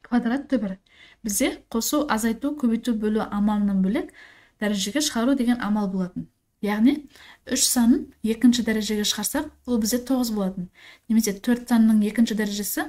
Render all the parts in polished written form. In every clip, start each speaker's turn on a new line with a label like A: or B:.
A: квадрат түбір. Бізде қосу, азайту, көбейту, бөлу амалынан бөлек дәрежеге шығару деген амал болатын. Яғни 3 санын екінші дәрежеге шығарсақ, ол бізде 9 болатын. Немесе 4 санының екінші дәрежесі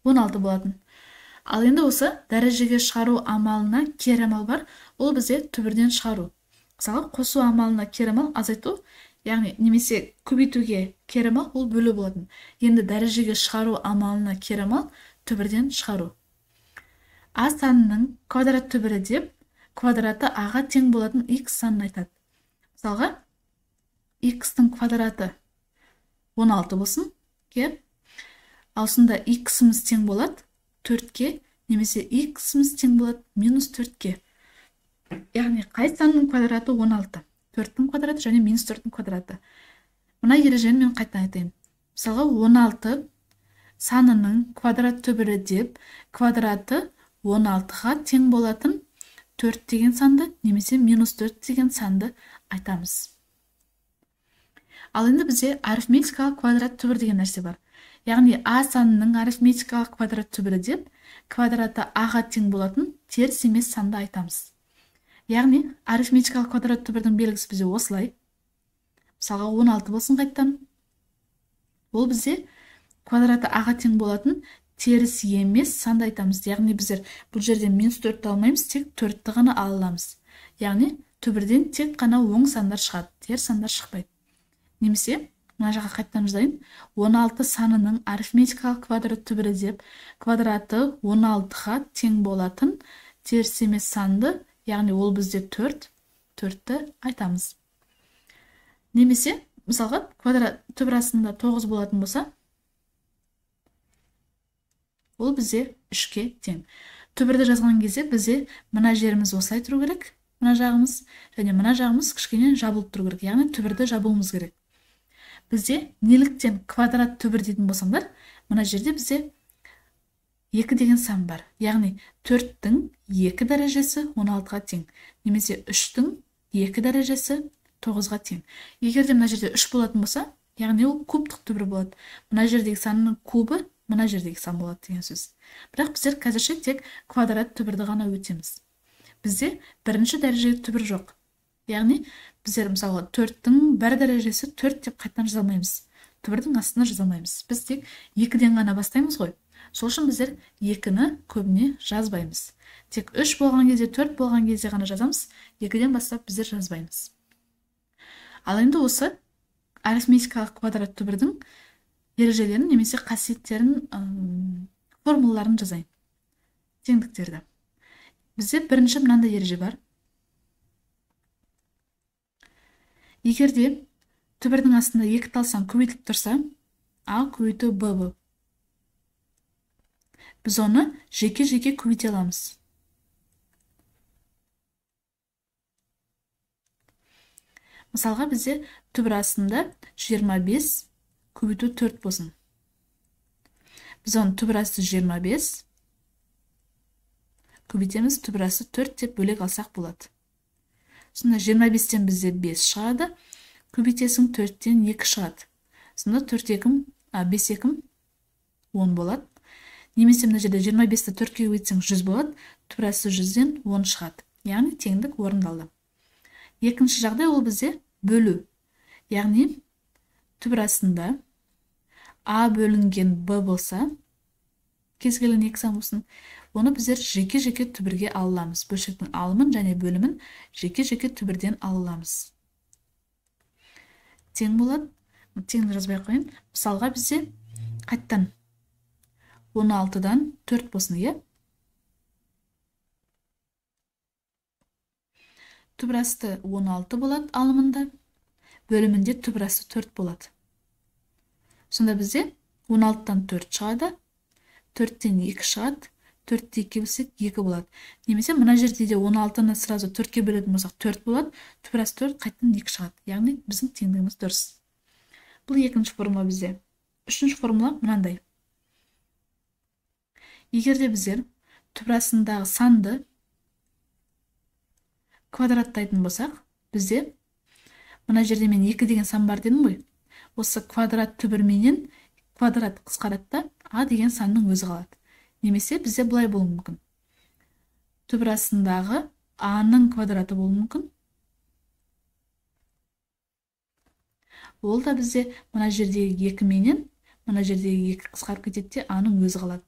A: 16 болатын. Ал енді осы дәрежеге шығару амалына кері амал бар, ол бізде түбірден шығару. Мысалы, қосу амалына кері амал азайту, яғни немесе көбейтуге кері амал ол бөлу болатын. Енді дәрежеге шығару амалына кері амал түбірден шығару. А санының квадрат түбірі деп, квадраты аға тең болатын x санын айтады. Мысалға, x-тің квадраты 16 болсын, ал сонда x-іміз тең болады 4-ке, немесе x-іміз тең болады -4-ке. Яғни қай санның квадраты 16? 4-тің квадраты және -4-тің квадраты. Мына ережені мен қайтадан айтайын. Мысалға, 16 санының квадрат түбірі деп, квадраты 16-ға тең болатын 4 деген санды, немесе -4 деген санды айтамыз. Ал енді бізде арифметикалық квадрат түбір деген нәрсе бар. Яғни а санының арифметикалық квадрат түбірі деп, квадраты аға тең болатын теріс емес санды айтамыз. Яғни арифметикалық квадрат түбірдің белгісі бізде осылай. Мысалға, 16 болсын қайттан. Ол бізде квадраты аға тең болатын теріс емес санды айтамыз. Яғни біздер бұл жерден -4-ті алмаймыз, тек 4-ті ғана аламыз. Яғни түбірден тек қана оң сандар шығады, теріс сандар шықпайды. Немесе, мына жаққа қайттан жазайын. 16 санының арифметикалық квадрат түбірі деп, квадраты 16-ға тең болатын теріс емес санды, яғни ол бізде 4-ті айтамыз. Немесе, мысалға, квадрат түбір астында 9 болатын болса, ол бізде 3-ке тең. Түбірді жазған кезде бізде мына жеріміз осылай тұру керек, мына жағымыз, және мына жағымыз кішкене жабылып тұру керек, яғни түбірді жабуымыз керек. Бізде неліктен квадрат түбір дейтін болсаңдар, мына жерде бізде 2 деген сан бар. Яғни 4-тің 2 дәрежесі 16-ға тең, немесе 3-тің 2 дәрежесі 9-ға тең. Егер де мына жерде 3 болатын болса, яғни ол кубтық түбір болады. Мына жердегі санның кубы мына жердегі сан болады деген сөз. Бірақ біздер қазірше тек квадрат түбірді ғана өтеміз. Бізде бірінші дәрежелі түбір жоқ. Яғни біздер мысалы 4-тің бір дәрежесі 4 деп қайттан жазалмаймыз. Түбірдің астына жазалмаймыз. Біз тек 2-ден ғана бастаймыз ғой. Сол үшін біздер 2-ні көбіне жазбаймыз. Тек 3 болған кезде, 4 болған кезде ғана жазамыз, 2-ден бастап біздер жазбаймыз. Ал енді осы арифметикалық квадрат түбірдің ережелерін немесе қасиеттерін, формулаларын жазайын. Теңдіктерді. Бізде бірінші мынандай ереже бар. Егер де түбірдің астында 2 талсан көбейтіліп тұрса, а көбейту б болып. Біз оны жеке-жеке көбейте аламыз. Мысалға, бізде түбір астында 25 көбейту 4 болсын. Біз оны түбір асты 25 көбейтеміз, түбір асты 4 деп бөлек алсақ болады. Сонда 25-тен бізде 5 шығады, көбейтесің 4-тен 2 шығады. Сонда 5-2 10 болады. Немесе мына жерде 25-ті 4-ке көбейтсең 100 болады, түбір асты 100-ден 10 шығады. Яғни теңдік орындалды. Екінші жағдай ол бізде бөлу. Яғни түбір астында а бөлінген б болса, кез келген 2 сан болсын, оны біздер жеке-жеке түбірге аламыз. Бөлшектің алымын және бөлімін жеке-жеке түбірден аламыз. Тең болады. Теңді жазбай қойын. Мысалға бізде қайттан 16-дан 4 болсын, е? Түбір асты 16 болады алымында, бөлімінде түбір асты 4 болады. Сонда бізде 16-дан 4 шығады, 4-тен 2 шығады, 4-те 2 бөлсек 2 болады. Немесе мына жерде де 16-ны сразу 4-ке бөлетін болсақ 4 болады, түбір асты 4 қайттан 2 шығады. Яғни біздің теңдігіміз дұрыс. Бұл екінші формула бізде. Үшінші формула мынандай. Егер де біздер түбір астындағы санды квадраттайтын болсақ, бізде мына жерде мен 2 деген сан бар дедім ғой. Осы квадрат түбірменен квадрат қысқарады да, а деген санның өзі қалады. немесе бізде былай болуы мүмкін. Түбір астындағы a-ның квадраты болуы мүмкін. Ол да бізде мына жердегі 2 менен мына жердегі 2 қысқарып кетеді де a-ның өзі қалады.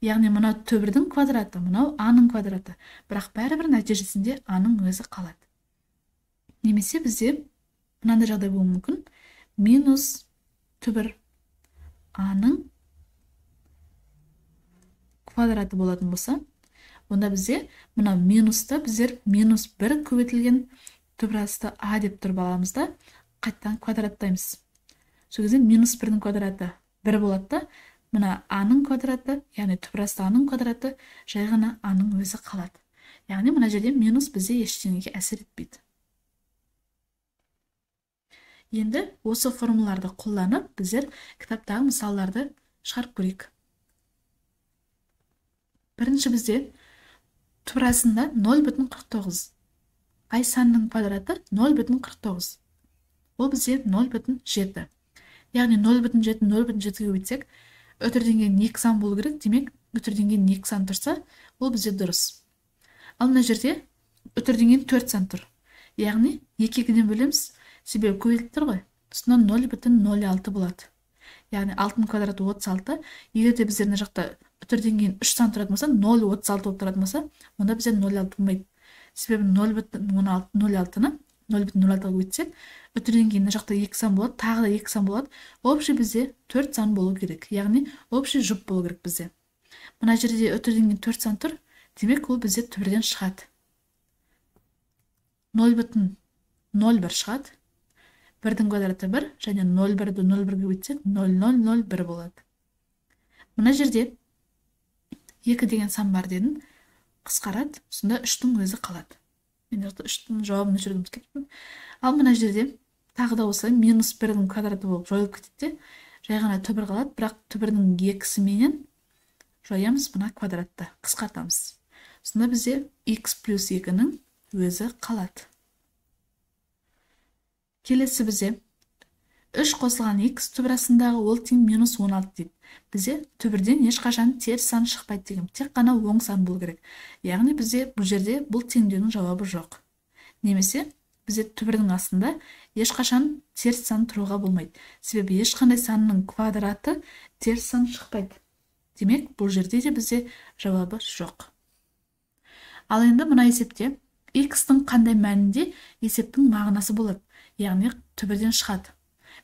A: Яғни мынау түбірдің квадраты, мынау a-ның квадраты. Бірақ бәрібір нәтижесінде a-ның өзі қалады. Немесе бізде мынандай жағдай болуы мүмкін. Минус түбір a-ның квадраты болатын болса, онда бізде мына минуста біздер минус 1 көбейтілген түбір асты a деп тұрып аламыз да, қайттан квадраттаймыз. Сол кезде минус 1-дің квадраты 1 болады да, мына a-ның квадраты, яғни түбір асты a-ның квадраты жай ғана a-ның өзі қалады. Яғни мына жерде минус бізде ештеңеге әсер етпейді. Енді осы формулаларды қолданып, біздер кітаптағы мысалдарды шығарып көрейік. Бірінші бізде түбір астында 0,49. Қай санның квадраты 0,49. Ол бізде 0,7. Яғни 0,7, 0,7-ге өтсек, өтірденген 2 сан болу керек, демек, өтірденген 2 сан тұрса, ол бізде дұрыс. Ал мына жерде өтірденген 4 сан тұр. Яғни 2-ден бөлеміз, себебі көбейтіп тұр ғой. Тұсынан 0,06 болады. Яғни 6-ның квадраты 36. Егер де біздер мына жақта өтірденген 3 сан тұратын болса, 0,36 болып тұратын болса, онда бізде 0,6 болмайды. Себебі 0,06-ны 0,06-ға өтсек, өтірденген мына жақта 2 сан болады, тағы да 2 сан болады. Общий бізде 4 сан болу керек. Яғни общий жұп болу керек бізде. Мына жерде өтірденген 4 сан тұр, демек ол бізде түбірден шығады. 0,01 шығады. 1-дің квадраты 1, және 0,1-ді 0,1-ге өтсек, 0,001 болады. Мына жерде 2 деген сан бар дедім, қысқарады, сонда 3-дің өзі қалады. Мен жақта 3-дің жауабын өшіргіміз кетпін. Ал мына жерде тағы да осылай минус 1-дің квадраты болып жойылып кетеді, жай ғана түбір қалады, бірақ түбірдің 2-сі менен жоямыз мына квадратты, қысқартамыз. Сонда бізде x плюс 2-ның өзі қалады. Келесі бізде 3 қосылған x түбір астындағы ол тең минус 16 дейді. Бізде түбірден ешқашан теріс сан шықпайды деген, тек қана оң сан болу керек. Яғни бізде бұл жерде бұл теңдеудің жауабы жоқ. Немесе бізде түбірдің астында ешқашан теріс сан тұруға болмайды. Себебі ешқандай санның квадраты теріс сан шықпайды. Демек, бұл жерде де бізде жауабы жоқ. Ал енді мына есепте x-тің қандай мәнінде есептің мағынасы болады. Яғни түбірден шығады.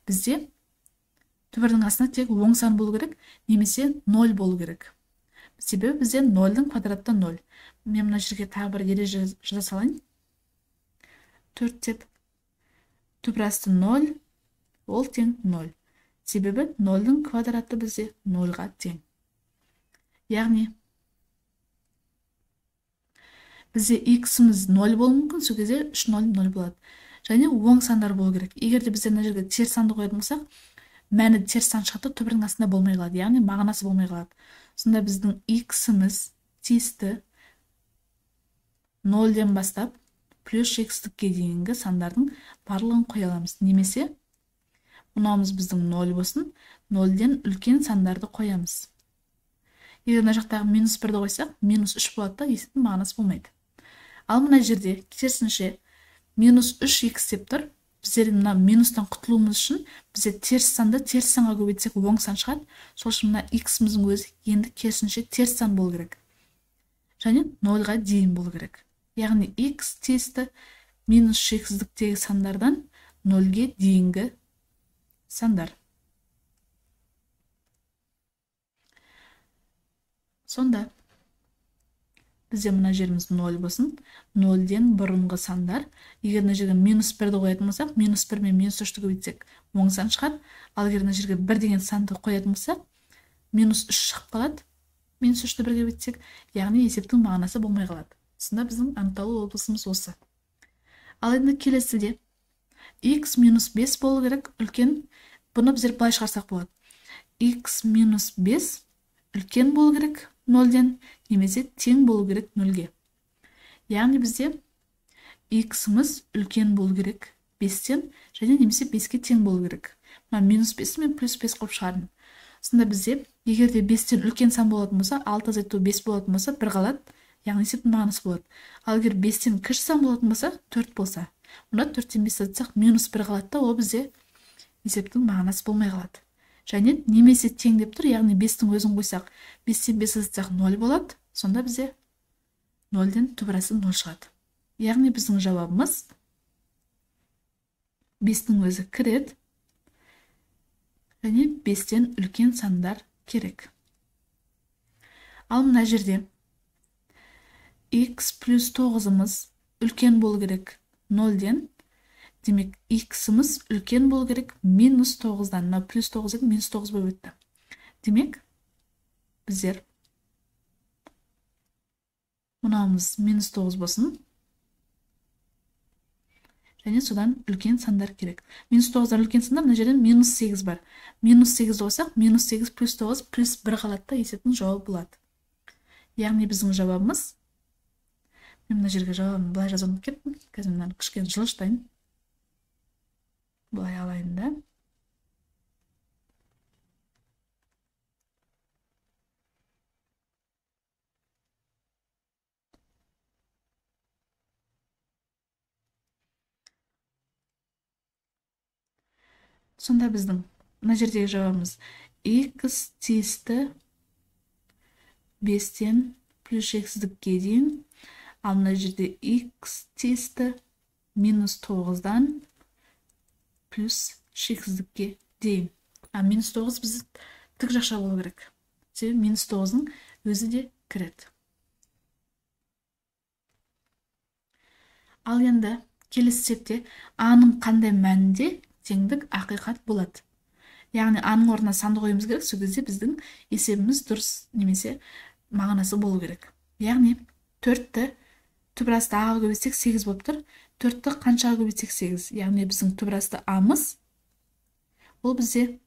A: Бізде түбірдің астында тек оң сан болу керек, немесе 0 болу керек. Себебі бізде 0-дің квадратта 0. Мен мына жерге тағы бір ереже жаза салайын. 4 деп. Түбір асты 0, ол тең 0. Себебі 0-дің квадраты бізде 0-ға тең. Яғни бізде x-іміз 0 болу мүмкін, сол кезде 3 0 болады. Және оң сандар болу керек. Егер де біздер мына жерге теріс санды қоятын болсақ, мәні теріс сан шықты, түбірдің астында болмай қалады, яғни мағынасы болмай қалады. Сонда біздің x-іміз тиісті 0-ден бастап плюс x-тікке дейінгі сандардың барлығын қоя аламыз. Немесе мынауымыз біздің 0 болсын, 0-ден үлкен сандарды қоямыз. Егер мына жақтағы минус 1-ді қойсақ, минус 3 болады да, есептің мағынасы болмайды. Ал мына жерде керісінше минус 3x деп тұр. Біздер мына минустан құтылуымыз үшін бізде теріс санды теріс санға көбейтсек оң сан шығады. Сол үшін мына x-міздің өзі енді керісінше теріс сан болу керек. Және 0-ға дейін болу керек. Яғни x тиісті минус шексіздіктегі сандардан 0-ге дейінгі сандар. Сонда бізде мына жеріміз 0 болсын, 0-ден бұрынғы сандар. Егер мына жерге минус 1-ді қоятын болсақ, минус 1 мен минус 3-ді көбейтсек оң сан шығады. Ал егер мына жерге 1 деген санды қоятын болсақ, минус 3 шығып қалады. Минус 3-ді 1-ге көбейтсек, яғни есептің мағынасы болмай қалады. Сонда біздің анықталу облысымыз осы. Ал енді келесіде x минус 5 болу керек, үлкен. Бұны біздер былай шығарсақ болады. X минус 5 үлкен болу керек 0-ден, немесе тең болу керек 0-ге. Яғни бізде x-іміз үлкен болу керек 5-тен, және немесе 5-ке тең болу керек. Минус 5 мен плюс 5 қылып шығардым. Сонда бізде Егер де 5-тен үлкен сан болатын болса, 6 азайту 5 болатын болса, 1 қалады. Яғни есептің мағынасы болады. Ал егер 5-тен кіші сан болатын болса, 4 болса, онда 4-тен 5 азайтсақ, минус 1 қалады да, ол бізде есептің мағынасы болмай қалады. Және немесе тең деп тұр, яғни 5-тің өзін қойсақ, 5-тен 5 азайтсақ 0 болады. Сонда бізде 0-ден түбірасы 0 шығады. Яғни біздің жауабымыз 5-тің өзі кіреді. Және 5-тен үлкен сандар керек. Ал мына жерде x плюс 9-ымыз үлкен болу керек 0-ден. Демек, x-ымыз үлкен болу керек минус 9-дан. Мына плюс 9 еді, минус 9 болып өтті. Демек, біздер мынауымыз минус 9 болсын. Және содан үлкен сандар керек. Минус 9-дан үлкен сандар, мына жерден минус 8 бар. Минус 8 болсақ, минус 8 плюс 9 плюс 1 қалады да, есептің жауабы болады. Яғни біздің жауабымыз, мен мына жерге жауабын былай жазып кеттім. Қазір мынаны кішкене жылыштайын. Былай алайын да. Сонда біздің мына жердегі жауабымыз x тиісті 5-тен плюс шексіздікке дейін. Ал мына жерде x тиісті минус 9-дан плюс шексіздікке дейін. Минус 9 біз тік жақша болу керек. Себебі минус 9-ның өзі де кіреді. Ал енді келесі септе a-ның қандай мәнінде теңдік ақиқат болады. Яғни a-ның орнына санды қоюымыз керек, сол кезде біздің есебіміз дұрыс немесе мағынасы болу керек. Яғни 4-ті түбірасты a-ға көбейтсек 8 болып тұр. 4-ті қаншаға көбейтсек 8. Яғни біздің түбірасты a-мыз ол бізде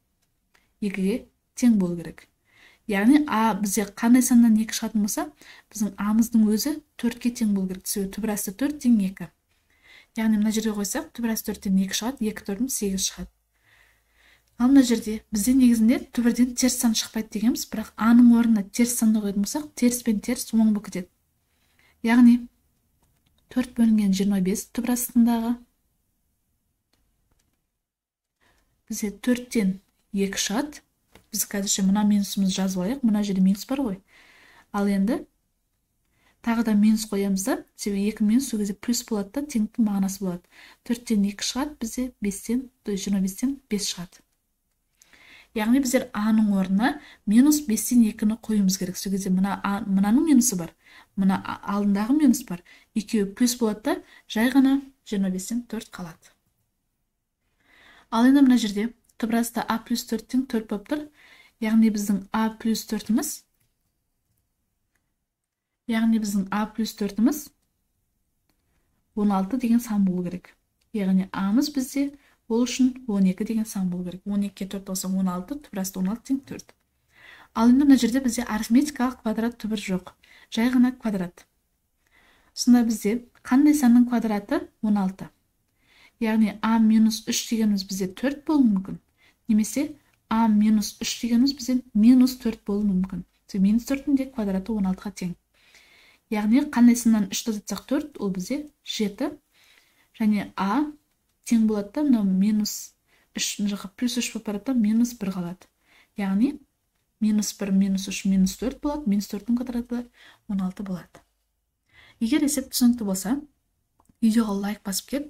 A: 2-ге тең болу керек. Яғни a бізде қандай саннан 2 шығатын болса, біздің a-мыздың өзі 4-ке тең болу керек. Түбірасты 4 тең 2. Яғни мына жерге қойсақ, түбірасты 4-тен 2 шығады, 2 4-ден 8 шығады. Ал мына жерде бізде негізінде түбірден теріс сан шықпайды дегенбіз, бірақ a-ның орнына теріс санды қойатын болсақ, теріс пен теріс оң болып кетеді. Яғни 4 бөлінген 25 түбірастындағы бізде 4-тен 2 шығады. Біз қазірше мына минусымыз жазып алайық, мына жерде минус бар ғой. Ал енді тағы да минус қоямыз да, себебі 2 минус сол кезде плюс болады да, теңдіктің мағынасы болады. 4-тен 2 шығады, бізде 25-тен 5 шығады. Яғни біздер a-ның орнына минус 5-тен 2-ні қоюымыз керек. Сол кезде мынаның минусы бар, мына алдындағы минус бар. Екеуі плюс болады да, жай ғана 25-тен 4 қалады. Ал енді мына жерде түбірасты a плюс 4-тен 4 болып тұр. Яғни біздің a плюс 4-іміз 16 деген сан болу керек. Яғни a-мыз бізде ол үшін 12 деген сан болу керек. 12-ке 4 болса 16, түбірасты 16 тең 4. Ал енді мына жерде бізде арифметикалық квадрат түбір жоқ. Жай ғана квадрат. Сонда бізде қандай санның квадраты 16. Яғни a минус 3 дегеніміз бізде 4 болуы мүмкін. Немесе a минус 3 дегеніміз бізде минус 4 болуы мүмкін. Минус 4-дің де квадраты 16-ға тең. Яғни қандай саннан 3 азайтсақ 4, ол бізде 7. Және a тең болады да, мынау минус 3 жаққа плюс 3 болып барады да, минус 1 қалады. Яғни минус 1, минус 3, минус 4 болады, минус 4-дің квадраты 16 болады. Егер есеп түсінікті болса, видеоға лайк басып кет,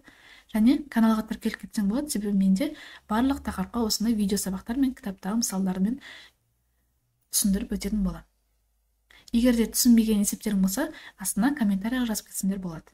A: және каналға тіркеліп кетсең болады, себебі менде барлық тақырыпқа осындай видео сабақтар мен кітаптағы мысалдармен түсіндіріп өтетін болады. Егер де түсінбеген есептерің болса, астына комментарияға жазып кетсеңдер болады.